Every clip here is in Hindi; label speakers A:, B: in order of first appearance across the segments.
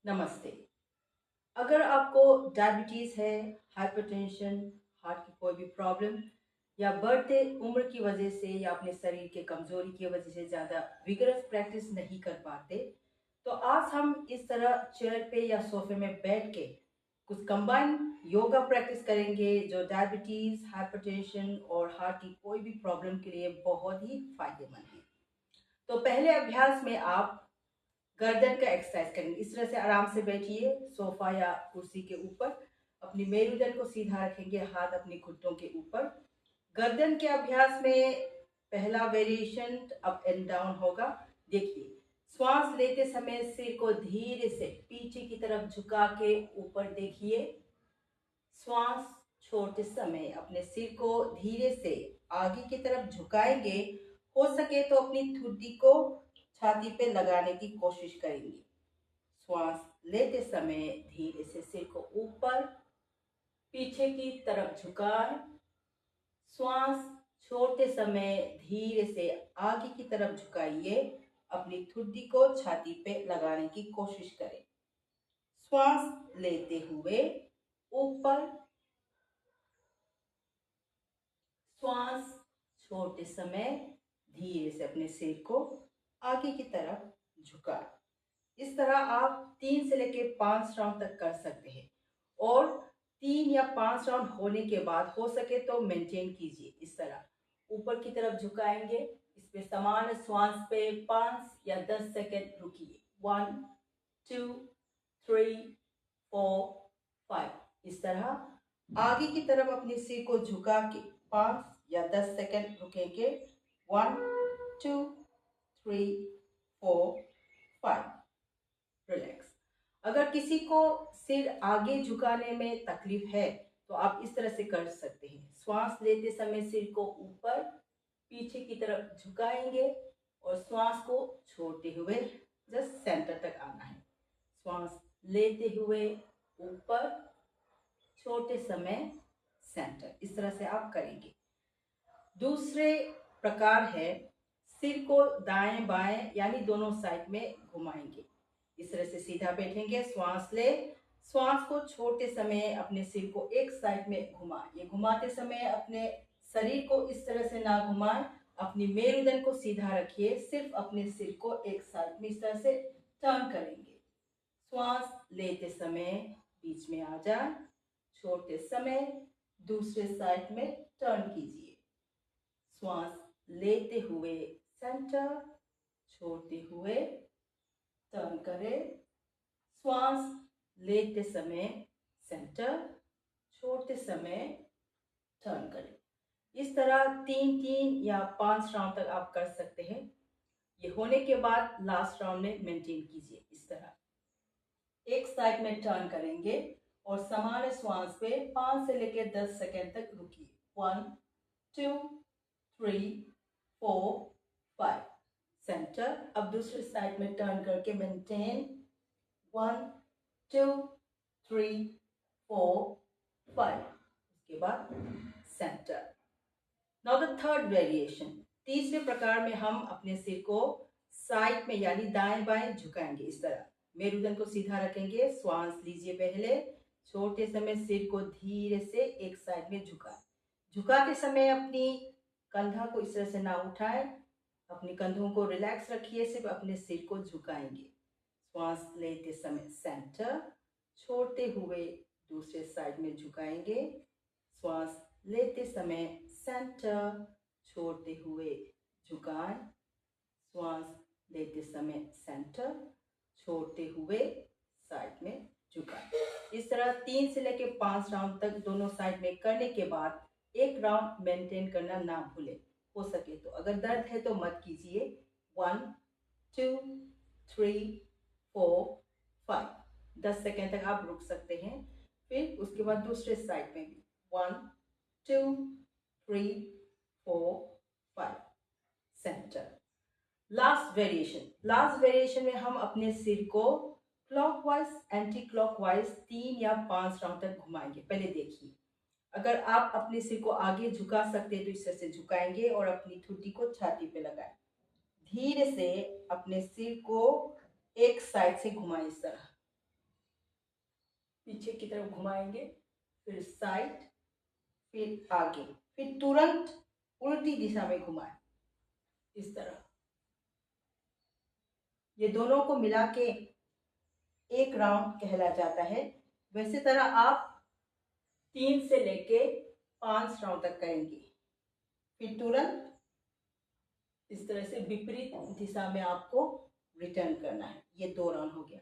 A: नमस्ते। अगर आपको डायबिटीज़ है, हाइपरटेंशन, हार्ट की कोई भी प्रॉब्लम या बढ़ते उम्र की वजह से या अपने शरीर के कमज़ोरी की वजह से ज़्यादा विगरस प्रैक्टिस नहीं कर पाते, तो आज हम इस तरह चेयर पे या सोफे में बैठ के कुछ कंबाइन योगा प्रैक्टिस करेंगे जो डायबिटीज़, हाइपरटेंशन और हार्ट की कोई भी प्रॉब्लम के लिए बहुत ही फायदेमंद है। तो पहले अभ्यास में आप गर्दन का एक्सरसाइज करेंगे। इस तरह से आराम से बैठिए सोफा या कुर्सी के ऊपर। अपनी मेरुदंड को सीधा रखेंगे, हाथ अपने घुटनों के ऊपर। गर्दन के अभ्यास में पहला वेरिएशन अप एंड डाउन होगा। देखिए, श्वास लेते समय सिर को धीरे से पीछे की तरफ झुका के ऊपर देखिए। श्वास छोड़ते समय अपने सिर को धीरे से आगे की तरफ झुकाएंगे। हो सके तो अपनी ठुड्डी को छाती पे लगाने की कोशिश करेंगे। श्वास लेते समय धीरे से सिर को ऊपर पीछे की तरफ झुकाएं। श्वास छोड़ते समय धीरे से आगे की तरफ झुकाइए। अपनी ठुड्डी को छाती पे लगाने की कोशिश करें। श्वास लेते हुए ऊपर, श्वास छोड़ते समय धीरे से अपने सिर को आगे की तरफ झुकाएं। इस तरह आप 3 से लेके 5 राउंड तक कर सकते हैं और 3 या 5 राउंड होने के बाद हो सके तो मेंटेन कीजिए। इस तरह ऊपर की तरफ झुकाएंगे, इस पे समान श्वास पे 5 या 10 सेकंड रुकिए। 1 2 3 4 5। इस तरह आगे की तरफ अपने सिर को झुका के 5 या 10 सेकंड रुकेंगे। 1 2 3 4 5। रिलैक्स। अगर किसी को सिर आगे झुकाने में तकलीफ है तो आप इस तरह से कर सकते हैं। श्वास लेते समय सिर को ऊपर पीछे की तरफ झुकाएंगे और श्वास को छोड़ते हुए जस्ट सेंटर तक आना है। श्वास लेते हुए ऊपर, छोड़ते समय सेंटर। इस तरह से आप करेंगे। दूसरे प्रकार है सिर को दाएं बाएं यानी दोनों साइड में घुमाएंगे। इस तरह से सीधा बैठेंगे, श्वास ले। श्वास को छोड़ते समय अपने सिर को एक साइड में घुमाएं। ये घुमाते समय अपने शरीर को इस तरह से ना घुमाएं। अपनी मेरुदंड को सीधा रखिए, सिर्फ अपने सिर को एक साइड में इस तरह से टर्न करेंगे। श्वास लेते समय बीच में आ जाए, छोड़ते समय दूसरे साइड में टर्न कीजिए। श्वास लेते हुए सेंटर, छोड़ते हुए टर्न करें। श्वास लेते समय सेंटर, छोड़ते समय टर्न करें। इस तरह 3 या 5 राउंड तक आप कर सकते हैं। ये होने के बाद लास्ट राउंड में मेंटेन कीजिए। इस तरह एक साइड में टर्न करेंगे और समान श्वास पे 5 से लेकर 10 सेकेंड तक रुकिए। 1 2 3 4 5। सेंटर। अब दूसरे साइड में टर्न करके मेंटेन। 1 2 3 4 5। उसके बाद centre. Now the third variation. तीसरे प्रकार में हम अपने सिर को साइड में यानी दाएं बाएं झुकाएंगे। इस तरह मेरुदंड को सीधा रखेंगे, श्वास लीजिए पहले। छोड़ते समय सिर को धीरे से एक साइड में झुकाएं। झुकाते समय अपनी कंधा को इस तरह से ना उठाएं। अपने कंधों को रिलैक्स रखिए, सिर्फ अपने सिर को झुकाएंगे। श्वास लेते समय सेंटर, छोड़ते हुए दूसरे साइड में झुकाएंगे। श्वास लेते समय सेंटर, छोड़ते हुए झुकाएं। श्वास लेते समय सेंटर, छोड़ते हुए साइड में झुकाएं। इस तरह 3 से लेकर 5 राउंड तक दोनों साइड में करने के बाद एक राउंड मेंटेन करना ना भूलें। हो सके तो, अगर दर्द है तो मत कीजिए। 1 2 3 4 5। 10 सेकेंड तक आप रुक सकते हैं। फिर उसके बाद दूसरे साइड में भी 1 2 3 4 5। सेंटर। लास्ट वेरिएशन में हम अपने सिर को क्लॉकवाइज एंटी क्लॉकवाइज 3 या 5 राउंड तक घुमाएंगे। पहले देखिए, अगर आप अपने सिर को आगे झुका सकते हैं तो इस तरह से झुकाएंगे और अपनी ठुड्डी को छाती पे लगाएं। धीरे से अपने सिर को एक साइड से घुमाएं। इस तरह पीछे की तरफ घुमाएंगे, फिर साइड, फिर आगे, फिर तुरंत उल्टी दिशा में घुमाएं, इस तरह। ये दोनों को मिला के एक राउंड कहला जाता है। वैसे तरह आप 3 से लेके 5 राउंड तक करेंगे, फिर तुरंत इस तरह से विपरीत दिशा में आपको रिटर्न करना है। ये 2 राउंड हो गया।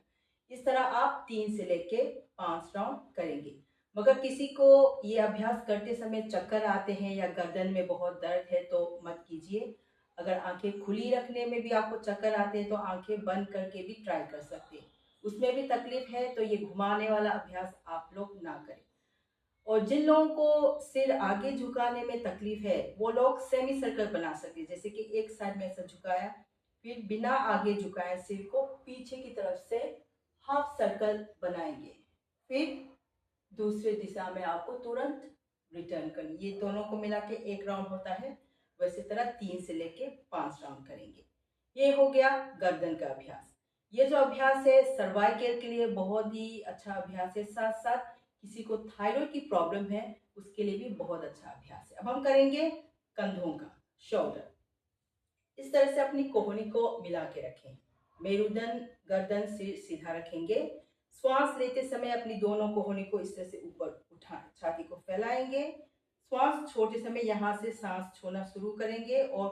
A: इस तरह आप 3 से लेके 5 राउंड करेंगे। मगर किसी को ये अभ्यास करते समय चक्कर आते हैं या गर्दन में बहुत दर्द है तो मत कीजिए। अगर आंखें खुली रखने में भी आपको चक्कर आते हैं तो आंखें बंद करके भी ट्राई कर सकते हैं। उसमें भी तकलीफ है तो ये घुमाने वाला अभ्यास आप लोग ना करें। और जिन लोगों को सिर आगे झुकाने में तकलीफ है वो लोग सेमी सर्कल बना सकते हैं। जैसे कि एक साइड में ऐसा झुकाया, फिर बिना आगे झुकाए सिर को पीछे की तरफ से हाफ सर्कल बनाएंगे, फिर दूसरे दिशा में आपको तुरंत रिटर्न करनी। ये दोनों को मिला के एक राउंड होता है। वैसे तरह 3 से लेके 5 राउंड करेंगे। ये हो गया गर्दन का अभ्यास। ये जो अभ्यास है सर्वाइकल के लिए बहुत ही अच्छा अभ्यास है। साथ साथ किसी को थायराइड की प्रॉब्लम है उसके लिए भी बहुत अच्छा अभ्यास है। अब हम करेंगे कंधों का, शोल्डर। इस तरह से अपनी कोहनी को मिला के रखें, मेरुदंड गर्दन सिर सीधा रखेंगे। श्वास लेते समय अपनी दोनों कोहनी को इस तरह से ऊपर उठाएं, छाती को फैलाएंगे। श्वास छोड़ते समय यहाँ से सांस छोड़ना शुरू करेंगे और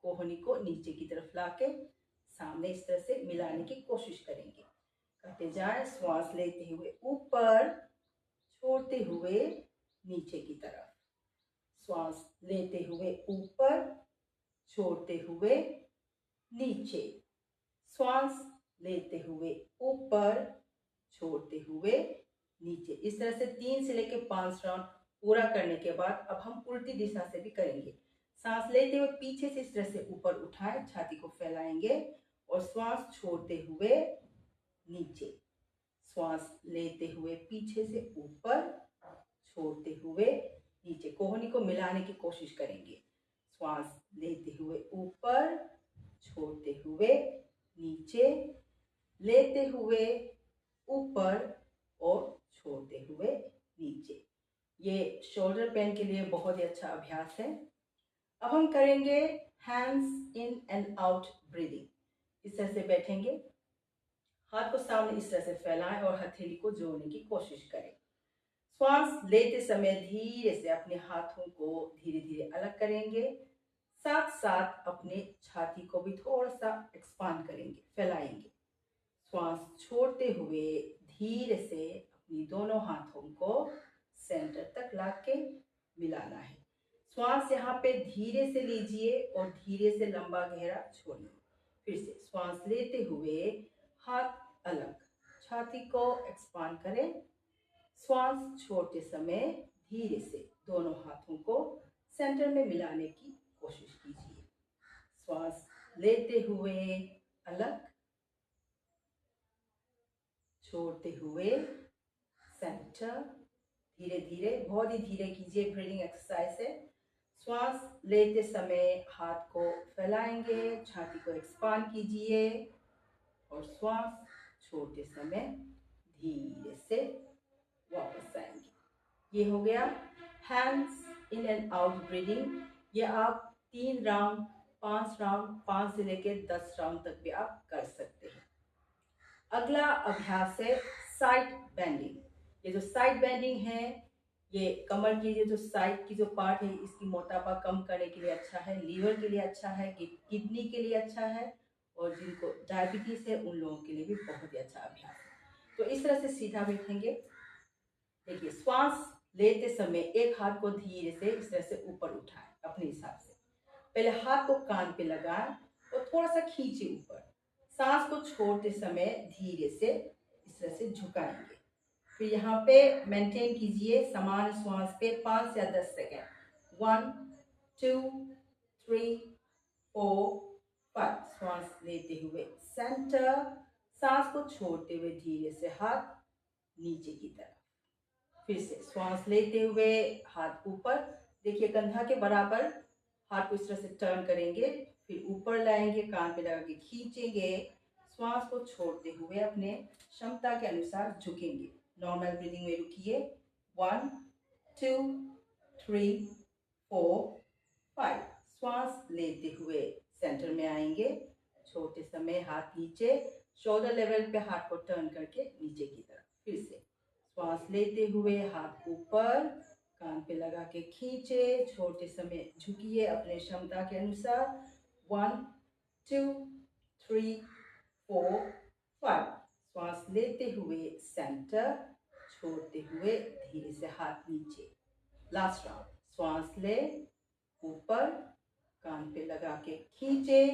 A: कोहनी को नीचे की तरफ लाके सामने इस तरह से मिलाने की कोशिश करेंगे। करते जाएं, श्वास लेते हुए ऊपर, छोड़ते हुए नीचे की तरफ। श्वास लेते हुए ऊपर, छोड़ते हुए नीचे। श्वास लेते हुए ऊपर, छोड़ते हुए नीचे। इस तरह से 3 से लेकर 5 राउंड पूरा करने के बाद अब हम उल्टी दिशा से भी करेंगे। सांस लेते हुए पीछे से इस तरह से ऊपर उठाएं, छाती को फैलाएंगे और श्वास छोड़ते हुए नीचे। श्वास लेते हुए पीछे से ऊपर, छोड़ते हुए नीचे। कोहनी को मिलाने की कोशिश करेंगे। श्वास लेते हुए ऊपर, छोड़ते हुए नीचे, लेते हुए ऊपर और छोड़ते हुए नीचे। ये शोल्डर पेन के लिए बहुत ही अच्छा अभ्यास है। अब हम करेंगे hands in and out breathing. इस तरह से बैठेंगे, हाथ को सामने इस तरह से फैलाएं और हथेली को जोड़ने की कोशिश करें। श्वास लेते समय धीरे से अपने हाथों को धीरे धीरे अलग करेंगे। साथ साथ अपने छाती को भी थोड़ा सा एक्सपांड करेंगे, फैलाएंगे। श्वास छोड़ते हुए धीरे से अपनी दोनों हाथों को सेंटर तक लाके मिलाना है। श्वास यहाँ पे धीरे से लीजिए और धीरे से लंबा गहरा छोड़िए। फिर से श्वास लेते हुए हाथ अलग, छाती को एक्सपांड करें। श्वास छोड़ते समय धीरे से दोनों हाथों को सेंटर में मिलाने की कोशिश कीजिए। श्वास लेते हुए अलग, छोड़ते हुए सेंटर। धीरे धीरे, बहुत ही धीरे कीजिए, ब्रीदिंग एक्सरसाइज है। श्वास लेते समय हाथ को फैलाएंगे, छाती को एक्सपांड कीजिए और श्वास छोड़ते समय धीरे से वापस आएंगे। ये हो गया hands in and out breathing. ये आप 3 राउंड, 5 राउंड, 5 से लेकर 10 राउंड तक भी आप कर सकते हैं। अगला अभ्यास है साइड बेंडिंग। ये जो साइड बेंडिंग है ये कमर की जो साइड की जो पार्ट है इसकी मोटापा कम करने के लिए अच्छा है, लीवर के लिए अच्छा है, किडनी के लिए अच्छा है और जिनको डायबिटीज है उन लोगों के लिए भी बहुत ही अच्छा अभ्यास है। तो इस तरह से सीधा बैठेंगे। देखिए, श्वास लेते समय एक हाथ को धीरे से इस तरह से ऊपर उठाएं अपने हिसाब से। पहले हाथ को कान पे लगाएं और थोड़ा सा खींचे ऊपर। सांस को छोड़ते समय धीरे से इस तरह से झुकाएंगे। फिर यहाँ पे मेंटेन कीजिए समान श्वास पे 5 या 10 सेकेंड। 1 2 3 4 5। श्वास लेते हुए सेंटर, सांस को छोड़ते हुए धीरे से हाथ नीचे की तरफ। फिर से श्वास लेते हुए हाथ ऊपर, देखिए कंधा के बराबर हाथ को इस तरह से टर्न करेंगे, फिर ऊपर लाएंगे, कान पे लगा के खींचेंगे। श्वास को छोड़ते हुए अपने क्षमता के अनुसार झुकेंगे। नॉर्मल ब्रीदिंग में रुकिए। 1 2 3 4 5। श्वास लेते हुए सेंटर में आएंगे। छोटे समय हाथ नीचे, शोल्डर लेवल पे हाथ को टर्न करके नीचे की तरफ। फिर से श्वास लेते हुए हाथ ऊपर, कान पे लगा के खींचे। छोटे समय झुकिए अपने क्षमता के अनुसार। 1 2 3 4 5। श्वास लेते हुए सेंटर, छोड़ते हुए धीरे से हाथ नीचे। Last round. श्वास ले, ऊपर, कान पे लगा के खींचे।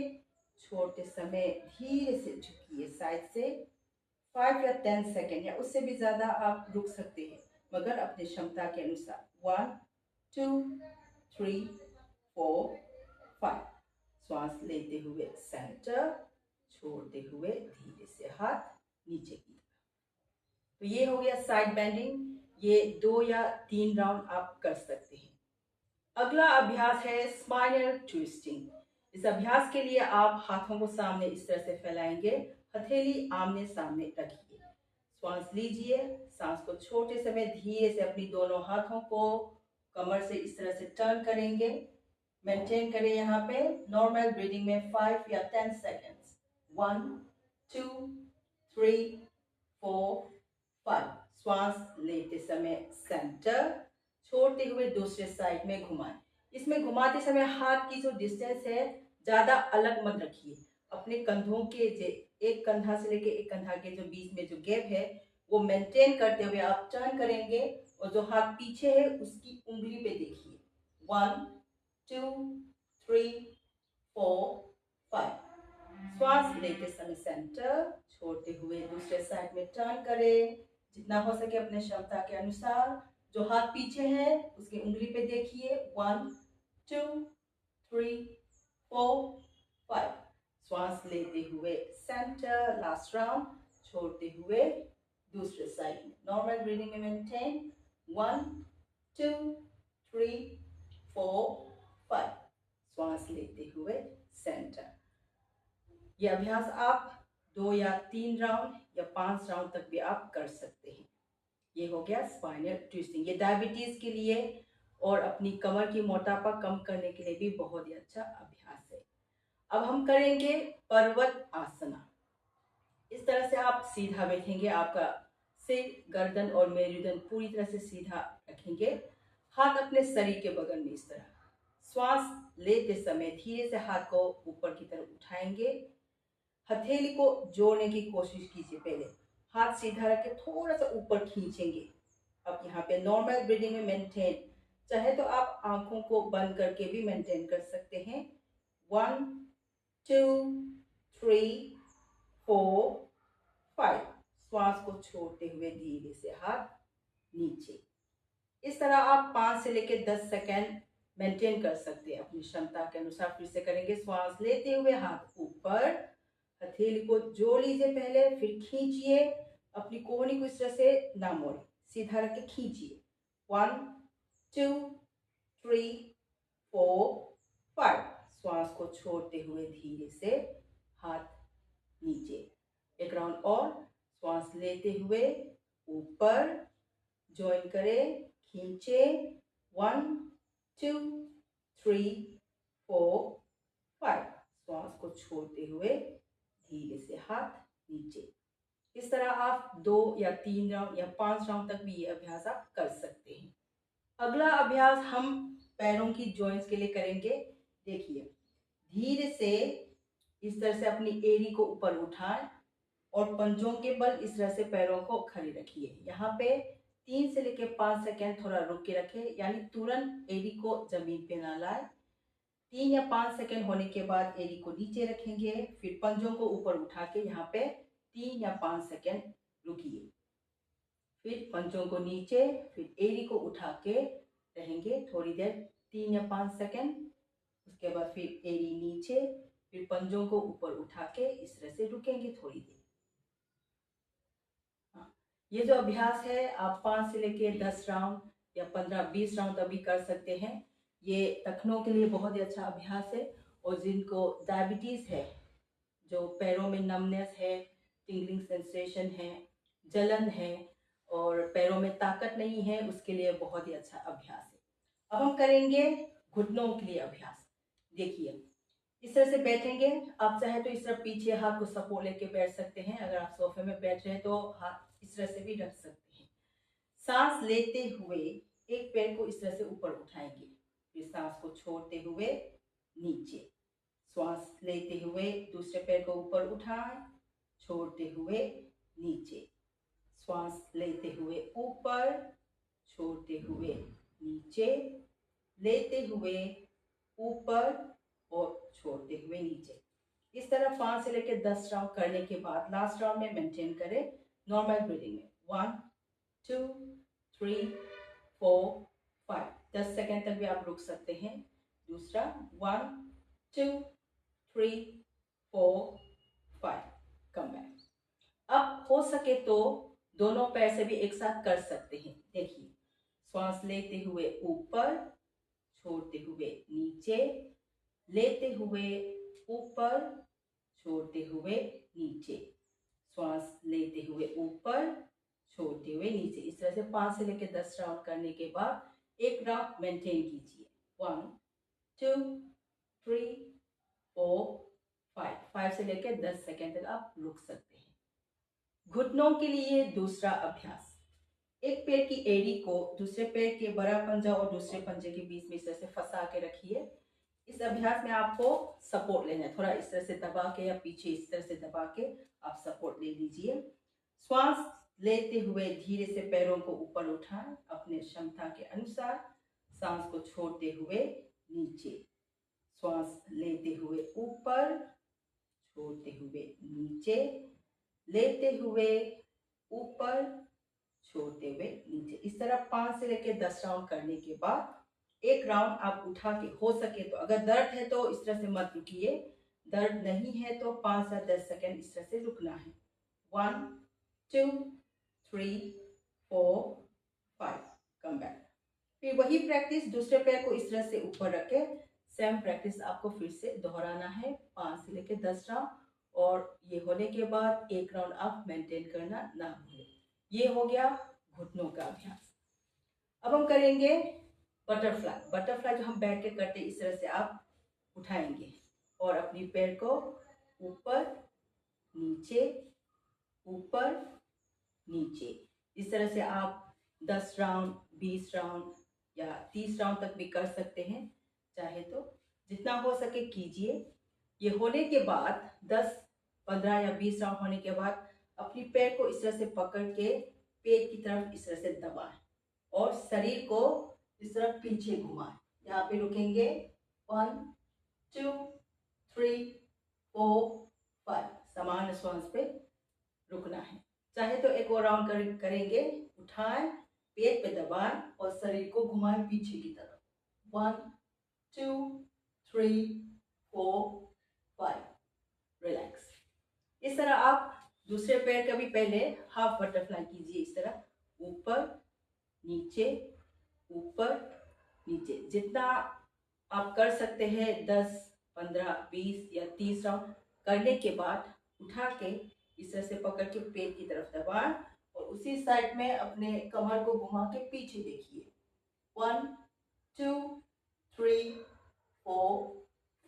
A: छोड़ते समय धीरे से झुकिए साइड से। 5 या 10 सेकेंड या उससे भी ज्यादा आप रुक सकते हैं, मगर अपनी क्षमता के अनुसार। 1 2 3 4 5। श्वास लेते हुए सेंटर, छोड़ते हुए धीरे से हाथ नीचे की तरफ। तो ये हो गया साइड बेंडिंग। ये 2 या 3 राउंड आप कर सकते हैं। अगला अभ्यास है स्पाइनल ट्विस्टिंग। इस अभ्यास के लिए आप हाथों को सामने इस तरह से फैलाएंगे, हथेली आमने सामने रखिए। श्वास लीजिए। सांस को छोटे समय धीरे से अपनी दोनों हाथों को कमर से इस तरह से टर्न करेंगे। मेंटेन करें यहाँ पे नॉर्मल ब्रीदिंग में 5 या 10 सेकेंड्स। 1 2 3 4 5। श्वास लेते समय सेंटर, छोड़ते हुए दूसरे साइड में घुमाएं। इसमें घुमाते समय हाथ की जो डिस्टेंस है ज्यादा अलग मत रखिए। अपने कंधों के एक कंधा से लेके एक कंधा के जो बीच में जो गैप है वो मेंटेन करते हुए आप टर्न करेंगे, और जो हाथ पीछे है उसकी उंगली पे देखिए। 1 2 3 4 5। श्वास लेते समय सेंटर, छोड़ते हुए दूसरे साइड में टर्न करें जितना हो सके अपने क्षमता के अनुसार। जो हाथ पीछे है उसकी उंगली पे देखिए। 1 2 3 4 5। श्वास लेते हुए सेंटर, लास्ट राउंड, छोड़ते हुए दूसरे साइड में नॉर्मल ब्रीदिंग में मेंटेन। 1 2 3 4 5। श्वास लेते हुए सेंटर। ये अभ्यास आप 2 या 3 राउंड या 5 राउंड तक भी आप कर सकते हैं। ये हो गया स्पाइनल ट्विस्टिंग। ये डायबिटीज के लिए और अपनी कमर की मोटापा कम करने के लिए भी बहुत ही अच्छा अभ्यास है। अब हम करेंगे पर्वत आसना। इस तरह से आप सीधा बैठेंगे, आपका सिर, गर्दन और मेरुदंड पूरी तरह से सीधा रखेंगे। हाथ अपने शरीर के बगल में इस तरह। श्वास लेते समय धीरे से हाथ को ऊपर की तरफ उठाएंगे। हथेली को जोड़ने की कोशिश कीजिए। पहले हाथ सीधा रख के थोड़ा सा ऊपर खींचेंगे। अब यहाँ पे नॉर्मल ब्रीदिंग में मेंटेन, चाहे तो आप आंखों को बंद करके भी मेंटेन कर सकते हैं। 1 2 3 4 5। श्वास को छोड़ते हुए धीरे से हाथ नीचे। इस तरह आप 5 से लेकर 10 सेकेंड मेंटेन कर सकते हैं अपनी क्षमता के अनुसार। फिर से करेंगे। श्वास लेते हुए हाथ ऊपर, हथेली को जोड़ लीजिए पहले, फिर खींचिए। अपनी कोहनी को इस तरह से ना मोड़े, सीधा रख के खींचिए। 1 2 3 4 5। श्वास को छोड़ते हुए धीरे से हाथ नीचे। एक राउंड और। श्वास लेते हुए ऊपर, ज्वाइन करें, खींचे। 1 2 3 4 5। श्वास को छोड़ते हुए धीरे से हाथ नीचे। इस तरह आप 2 या 3 राउंड या 5 राउंड तक भी ये अभ्यास आप कर सकते हैं। अगला अभ्यास हम पैरों की जॉइंट्स के लिए करेंगे। देखिए, धीरे से इस तरह से अपनी एड़ी को ऊपर उठाएं और पंजों के बल इस तरह से पैरों को खड़े रखिए। यहाँ पे 3 से लेकर 5 सेकेंड थोड़ा रुक के रखें, यानी तुरंत एड़ी को जमीन पे ना लाए। 3 या 5 सेकेंड होने के बाद एड़ी को नीचे रखेंगे, फिर पंजों को ऊपर उठा के यहाँ पे 3 या 5 सेकेंड रुकिए। फिर पंजों को नीचे, फिर एड़ी को उठा के रहेंगे थोड़ी देर, 3 या 5 सेकेंड। उसके बाद फिर एड़ी नीचे, फिर पंजों को ऊपर उठा के इस तरह से रुकेंगे थोड़ी देर। ये जो अभ्यास है आप 5 से लेके 10 राउंड या 15-20 राउंड तक भी कर सकते हैं। ये टखनों के लिए बहुत ही अच्छा अभ्यास है। और जिनको डायबिटीज है, जो पैरों में नमनेस है, टिंगलिंग सेंसेशन है, जलन है, और पैरों में ताकत नहीं है उसके लिए बहुत ही अच्छा अभ्यास है। अब हम करेंगे घुटनों के लिए अभ्यास। देखिए इस तरह से बैठेंगे, आप चाहे तो इस तरह पीछे हाथ को सपोर्ट लेके बैठ सकते हैं। अगर आप सोफे में बैठ रहे हैं तो हाथ इस तरह से भी रख सकते हैं। सांस लेते हुए एक पैर को इस तरह से ऊपर उठाएंगे, फिर सांस को छोड़ते हुए नीचे, श्वास लेते हुए दूसरे पैर को ऊपर उठाएं, छोड़ते हुए नीचे, श्वास लेते हुए ऊपर, छोड़ते हुए नीचे, लेते हुए ऊपर और छोड़ते हुए नीचे। इस तरह 5 से लेकर 10 राउंड करने के बाद लास्ट राउंड में मेंटेन करें नॉर्मल ब्रीदिंग में। 1 2 3 4 5, 10 सेकेंड तक भी आप रुक सकते हैं। दूसरा 1 2 3 4 5, कम बैक। अब हो सके तो दोनों पैर से भी एक साथ कर सकते हैं। देखिए श्वास लेते हुए ऊपर, छोड़ते हुए नीचे, लेते हुए ऊपर, छोड़ते हुए नीचे, श्वास लेते हुए ऊपर, छोड़ते हुए नीचे। इस तरह से 5 से लेकर 10 राउंड करने के बाद एक राउंड मेंटेन कीजिए। 1 2 3 4 5 से लेकर 10 सेकेंड तक आप रुक सकते हैं। घुटनों के लिए दूसरा अभ्यास। एक पैर की एड़ी को दूसरे पैर के बड़ा पंजा और दूसरे पंजे के बीच में इस तरह से फंसा के रखिए। इस अभ्यास में आपको सपोर्ट लेना है, थोड़ा इस तरह से दबा के या पीछे इस तरह से दबा के आप सपोर्ट ले लीजिए। श्वास लेते हुए धीरे से पैरों को ऊपर उठाएं अपने क्षमता के अनुसार, सांस को छोड़ते हुए नीचे, श्वास लेते हुए ऊपर, छोड़ते हुए नीचे, लेते हुए ऊपर, छोड़ते हुए नीचे। इस तरह 5 से लेकर 10 राउंड करने के बाद एक राउंड आप उठा के, हो सके तो अगर दर्द है तो इस तरह से मत रुकिए, दर्द नहीं है तो 5 या 10 सेकेंड इस तरह से रुकना है। 1 2 3 4 5, कम बैक। फिर वही प्रैक्टिस दूसरे पैर को इस तरह से ऊपर रखे, सेम प्रैक्टिस आपको फिर से दोहराना है 5 से लेकर 10 राउंड। और ये होने के बाद एक राउंड आप मेंटेन करना ना भूलें। ये हो गया घुटनों का अभ्यास। अब हम करेंगे बटरफ्लाई। बटरफ्लाई जो हम बैठ के करते हैं, इस तरह से आप उठाएंगे और अपनी पैर को ऊपर नीचे, ऊपर नीचे। इस तरह से आप 10 राउंड, 20 राउंड या 30 राउंड तक भी कर सकते हैं, चाहे तो जितना हो सके कीजिए। ये होने के बाद 10 15 या 20 राउंड होने के बाद अपनी पैर को इस तरह से पकड़ के पेट की तरफ इस तरह से दबाएं और शरीर को इस तरह पीछे घुमाएं। यहाँ पे रुकेंगे 1 2 3 4 5, समान श्वास पे रुकना है। चाहे तो एक और राउंड करेंगे, उठाएं, पेट पे दबाएं और शरीर को घुमाएं पीछे की तरफ। 1 2 3 4 5, रिलैक्स। इस तरह आप दूसरे पैर का भी पहले हाफ बटरफ्लाई कीजिए। इस तरह ऊपर नीचे, ऊपर नीचे, जितना आप कर सकते हैं 10 15 20 या 30 राउंड करने के बाद उठा के इस तरह से पकड़ के पेट की तरफ दबाएं और उसी साइड में अपने कमर को घुमा के पीछे देखिए। 1 2 3 4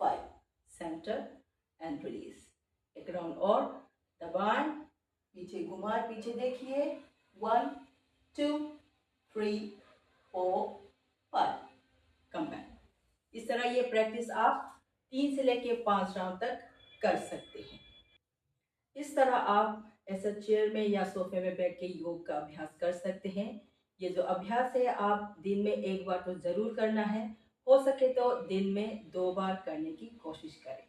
A: 5, सेंटर एंड रिलीज। एक राउंड और दबाएं, पीछे घुमाएं, पीछे देखिए। 1 2 3 4 5, कम बैक। इस तरह ये प्रैक्टिस आप 3 से लेके 5 राउंड तक कर सकते हैं। इस तरह आप ऐसा चेयर में या सोफे में बैठ के योग का अभ्यास कर सकते हैं। ये जो अभ्यास है आप दिन में एक बार तो जरूर करना है, हो सके तो दिन में 2 बार करने की कोशिश करें।